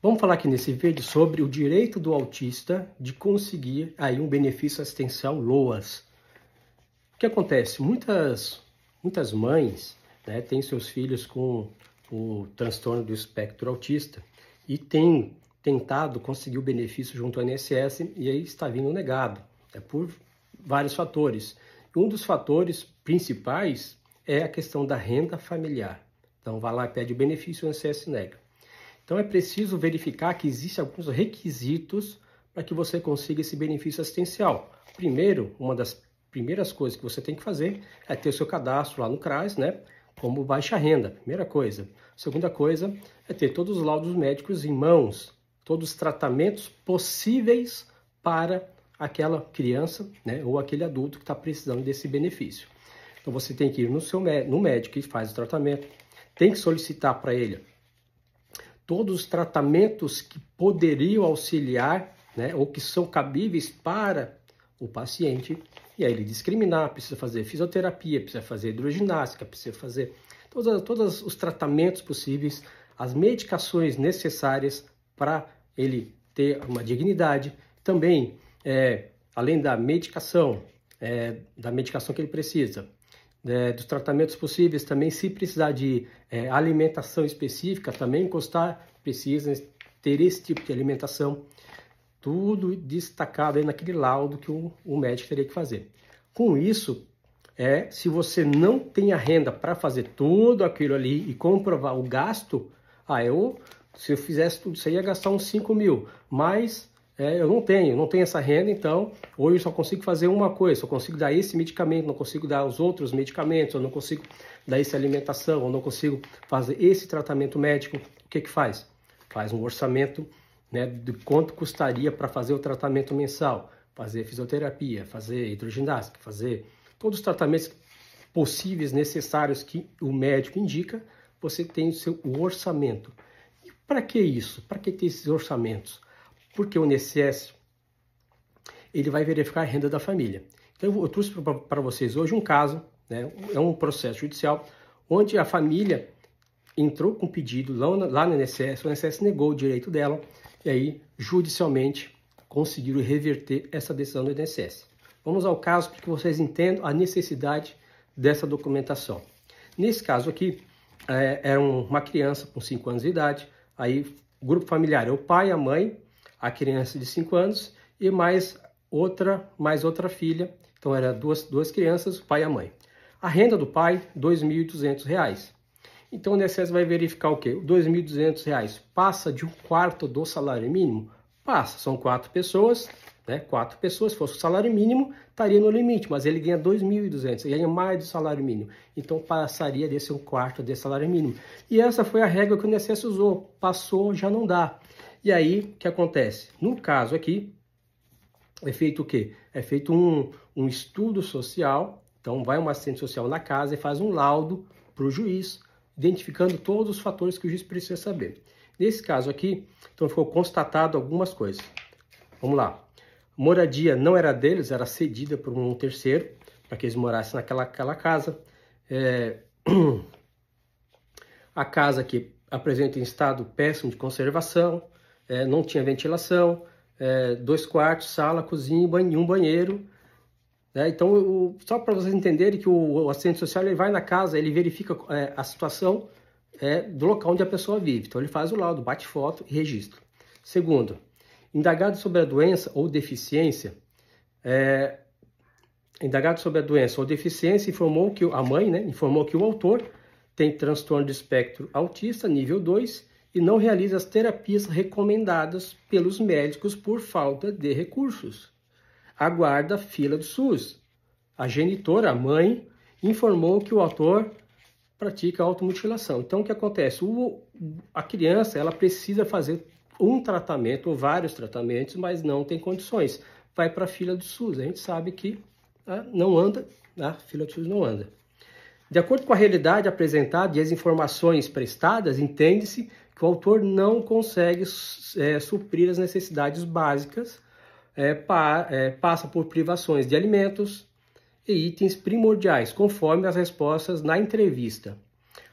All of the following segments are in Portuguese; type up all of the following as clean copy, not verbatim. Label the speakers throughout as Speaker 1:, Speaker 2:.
Speaker 1: Vamos falar aqui nesse vídeo sobre o direito do autista de conseguir aí um benefício assistencial LOAS. O que acontece? Muitas mães, né, têm seus filhos com o transtorno do espectro autista e têm tentado conseguir o benefício junto ao INSS e aí está vindo negado, por vários fatores. E um dos fatores principais é a questão da renda familiar. Então vai lá e pede o benefício, o INSS nega. Então é preciso verificar que existem alguns requisitos para que você consiga esse benefício assistencial. Primeiro, uma das primeiras coisas que você tem que fazer é ter o seu cadastro lá no CRAS, né, como baixa renda, primeira coisa. Segunda coisa é ter todos os laudos médicos em mãos, todos os tratamentos possíveis para aquela criança, né, ou aquele adulto que está precisando desse benefício. Então você tem que ir no médico que faz o tratamento, tem que solicitar para ele todos os tratamentos que poderiam auxiliar, né, ou que são cabíveis para o paciente, e aí ele discriminar, precisa fazer fisioterapia, precisa fazer hidroginástica, precisa fazer todos os tratamentos possíveis, as medicações necessárias para ele ter uma dignidade. Também, além da medicação que ele precisa, dos tratamentos possíveis, também se precisar de alimentação específica, também precisa ter esse tipo de alimentação, tudo destacado aí naquele laudo que o médico teria que fazer. Com isso, se você não tem a renda para fazer tudo aquilo ali e comprovar o gasto, se eu fizesse tudo isso aí ia gastar uns 5 mil, mas eu não tenho essa renda, então hoje eu só consigo fazer uma coisa, só consigo dar esse medicamento, não consigo dar os outros medicamentos, eu não consigo dar essa alimentação, eu não consigo fazer esse tratamento médico. O que faz? Faz um orçamento, né, de quanto custaria para fazer o tratamento mensal, fazer fisioterapia, fazer hidroginástica, fazer todos os tratamentos possíveis, necessários que o médico indica, você tem o orçamento. E para que isso? Para que ter esses orçamentos? Porque o INSS ele vai verificar a renda da família. Então eu trouxe para vocês hoje um caso, né, é um processo judicial, onde a família entrou com pedido lá no INSS, o INSS negou o direito dela, e aí judicialmente conseguiram reverter essa decisão do INSS. Vamos ao caso para que vocês entendam a necessidade dessa documentação. Nesse caso aqui, era uma criança com 5 anos de idade, aí o grupo familiar é o pai, a mãe, a criança de 5 anos e mais outra filha. Então, eram duas crianças, o pai e a mãe. A renda do pai, R$ 2.200. Então, o INSS vai verificar o quê? R$ 2.200 passa de um quarto do salário mínimo? Passa, são 4 pessoas, né? 4 pessoas, se fosse o salário mínimo, estaria no limite, mas ele ganha 2.200, ele ganha mais do salário mínimo. Então, passaria desse um quarto desse salário mínimo. E essa foi a regra que o INSS usou. Passou, já não dá. E aí, o que acontece? No caso aqui, é feito o quê? É feito um estudo social, então vai um assistente social na casa e faz um laudo para o juiz, identificando todos os fatores que o juiz precisa saber. Nesse caso aqui, então ficou constatado algumas coisas. Vamos lá. Moradia não era deles, era cedida por um terceiro, para que eles morassem naquela casa. A casa aqui apresenta em estado péssimo de conservação, não tinha ventilação, 2 quartos, sala, cozinha e um banheiro. Então, só para vocês entenderem que o assistente social ele vai na casa, ele verifica a situação do local onde a pessoa vive. Então, ele faz o laudo, bate foto e registra. Segundo, indagado sobre a doença ou deficiência, informou que a mãe, né, informou que o autor tem transtorno de espectro autista, nível 2, e não realiza as terapias recomendadas pelos médicos por falta de recursos. Aguarda a fila do SUS. A genitora, a mãe, informou que o autor pratica automutilação. Então, o que acontece? A criança ela precisa fazer um tratamento ou vários tratamentos, mas não tem condições. Vai para a fila do SUS. A gente sabe que não anda, a fila do SUS não anda. De acordo com a realidade apresentada e as informações prestadas, entende-se que o autor não consegue suprir as necessidades básicas, passa por privações de alimentos e itens primordiais, conforme as respostas na entrevista.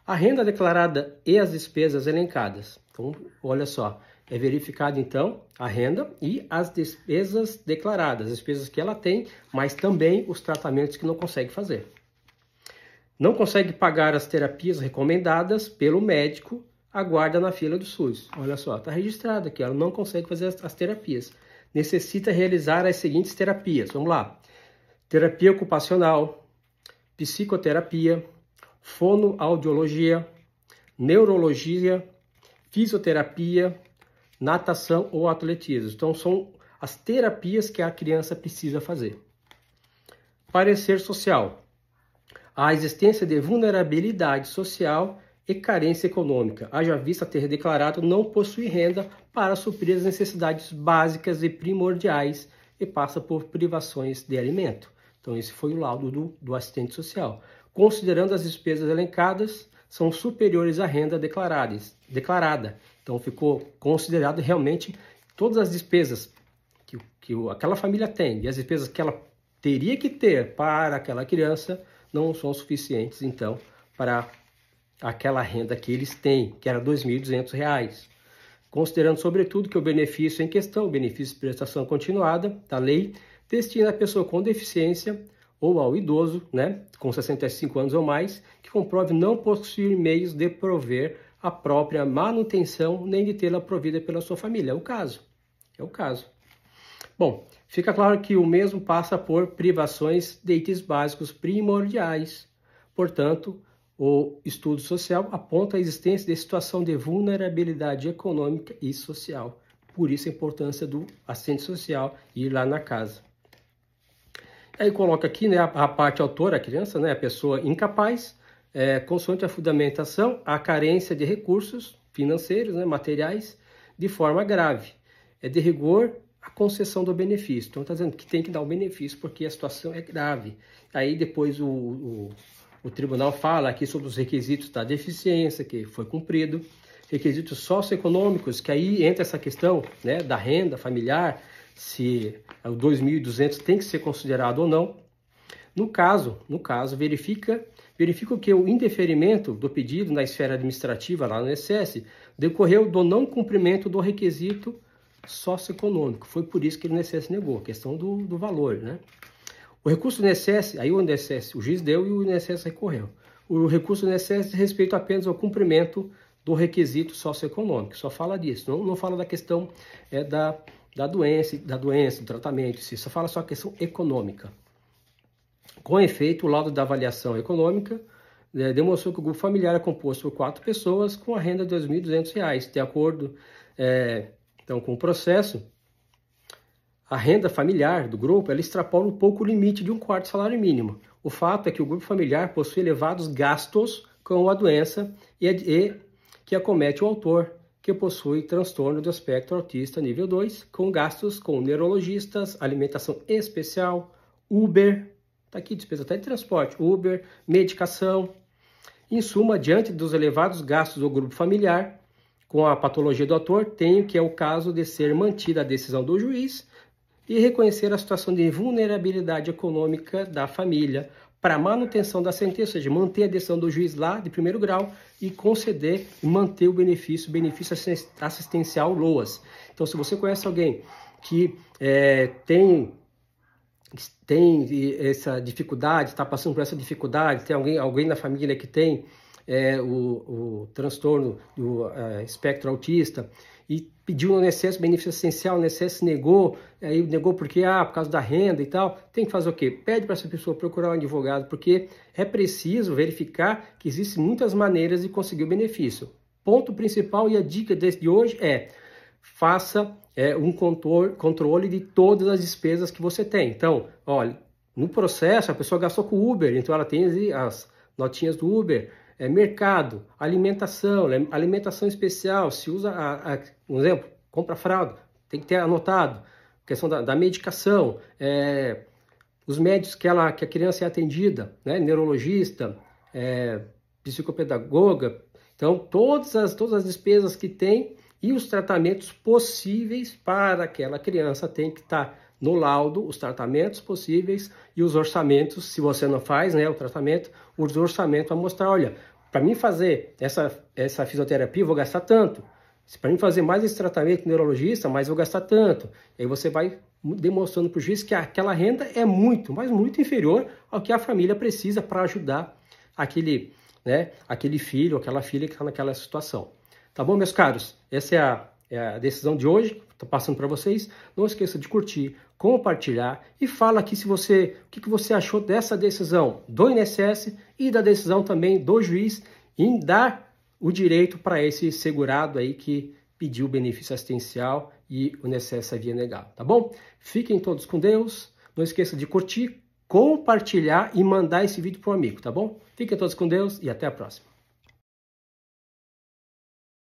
Speaker 1: A renda declarada e as despesas elencadas. Então, olha só, é verificado então a renda e as despesas declaradas, as despesas que ela tem, mas também os tratamentos que não consegue fazer. Não consegue pagar as terapias recomendadas pelo médico, aguarda na fila do SUS. Olha só, está registrado aqui, ela não consegue fazer as terapias. Necessita realizar as seguintes terapias. Vamos lá. Terapia ocupacional, psicoterapia, fonoaudiologia, neurologia, fisioterapia, natação ou atletismo. Então, são as terapias que a criança precisa fazer. Parecer social. A existência de vulnerabilidade social e carência econômica, haja vista ter declarado não possuir renda para suprir as necessidades básicas e primordiais e passa por privações de alimento. Então, esse foi o laudo do assistente social. Considerando as despesas elencadas, são superiores à renda declarada. Então, ficou considerado realmente todas as despesas que aquela família tem e as despesas que ela teria que ter para aquela criança não são suficientes, então, para aquela renda que eles têm, que era R$ 2.200. Considerando, sobretudo, que o benefício em questão, o benefício de prestação continuada da lei, destina a pessoa com deficiência ou ao idoso, né, com 65 anos ou mais, que comprove não possuir meios de prover a própria manutenção, nem de tê-la provida pela sua família. É o caso. É o caso. Bom, fica claro que o mesmo passa por privações de itens básicos primordiais. Portanto, o estudo social aponta a existência de situação de vulnerabilidade econômica e social. Por isso a importância do assistente social ir lá na casa. Aí coloca aqui, né, a parte autora, a criança, né, a pessoa incapaz, consoante a fundamentação, a carência de recursos financeiros, né, materiais, de forma grave. É de rigor a concessão do benefício. Então está dizendo que tem que dar o benefício porque a situação é grave. Aí depois o tribunal fala aqui sobre os requisitos da deficiência, que foi cumprido, requisitos socioeconômicos, que aí entra essa questão, né, da renda familiar, se o 2.200 tem que ser considerado ou não. No caso, verifica que o indeferimento do pedido na esfera administrativa, lá no INSS, decorreu do não cumprimento do requisito socioeconômico. Foi por isso que o INSS negou, a questão do valor, né? O recurso do INSS, aí o INSS, o juiz deu e o INSS recorreu. O recurso do INSS diz respeito apenas ao cumprimento do requisito socioeconômico, só fala disso, não fala da questão da doença, do tratamento, só fala só a questão econômica. Com efeito, o laudo da avaliação econômica demonstrou que o grupo familiar é composto por 4 pessoas com a renda de R$ 2.200. De acordo então, com o processo, a renda familiar do grupo ela extrapola um pouco o limite de 1/4 salário mínimo. O fato é que o grupo familiar possui elevados gastos com a doença e que acomete o autor, que possui transtorno do espectro autista nível 2, com gastos com neurologistas, alimentação especial, Uber, está aqui, despesa até de transporte, Uber, medicação. Em suma, diante dos elevados gastos do grupo familiar, com a patologia do autor, tenho que é o caso de ser mantida a decisão do juiz e reconhecer a situação de vulnerabilidade econômica da família para manutenção da sentença, ou seja, manter a decisão do juiz lá de primeiro grau e conceder e manter o benefício assistencial LOAS. Então, se você conhece alguém que tem essa dificuldade, está passando por essa dificuldade, tem alguém na família que tem o transtorno do espectro autista e pediu no INSS benefício assistencial, o INSS negou, aí negou porque, por causa da renda e tal, tem que fazer o quê? Pede para essa pessoa procurar um advogado, porque é preciso verificar que existem muitas maneiras de conseguir o benefício. Ponto principal e a dica de hoje faça um controle de todas as despesas que você tem. Então, olha, no processo a pessoa gastou com Uber, então ela tem as notinhas do Uber, mercado, alimentação especial, se usa, um exemplo, compra fralda, tem que ter anotado, questão da medicação, os médicos que a criança é atendida, né, neurologista, psicopedagoga, então todas as despesas que tem e os tratamentos possíveis para aquela criança tem que estar no laudo, os tratamentos possíveis e os orçamentos, se você não faz, né, o tratamento, os orçamentos a mostrar, olha, para mim fazer essa fisioterapia eu vou gastar tanto, Se para mim fazer mais esse tratamento neurologista, mais eu vou gastar tanto. E aí você vai demonstrando para o juiz que aquela renda é muito, mas muito inferior ao que a família precisa para ajudar aquele, né, aquele filho, aquela filha que está naquela situação. Tá bom, meus caros? Essa é a decisão de hoje. Estou passando para vocês. Não esqueça de curtir, compartilhar e fala aqui se você, o que você achou dessa decisão do INSS e da decisão também do juiz em dar o direito para esse segurado aí que pediu o benefício assistencial e o INSS havia negado, tá bom? Fiquem todos com Deus. Não esqueça de curtir, compartilhar e mandar esse vídeo para um amigo, tá bom? Fiquem todos com Deus e até a próxima.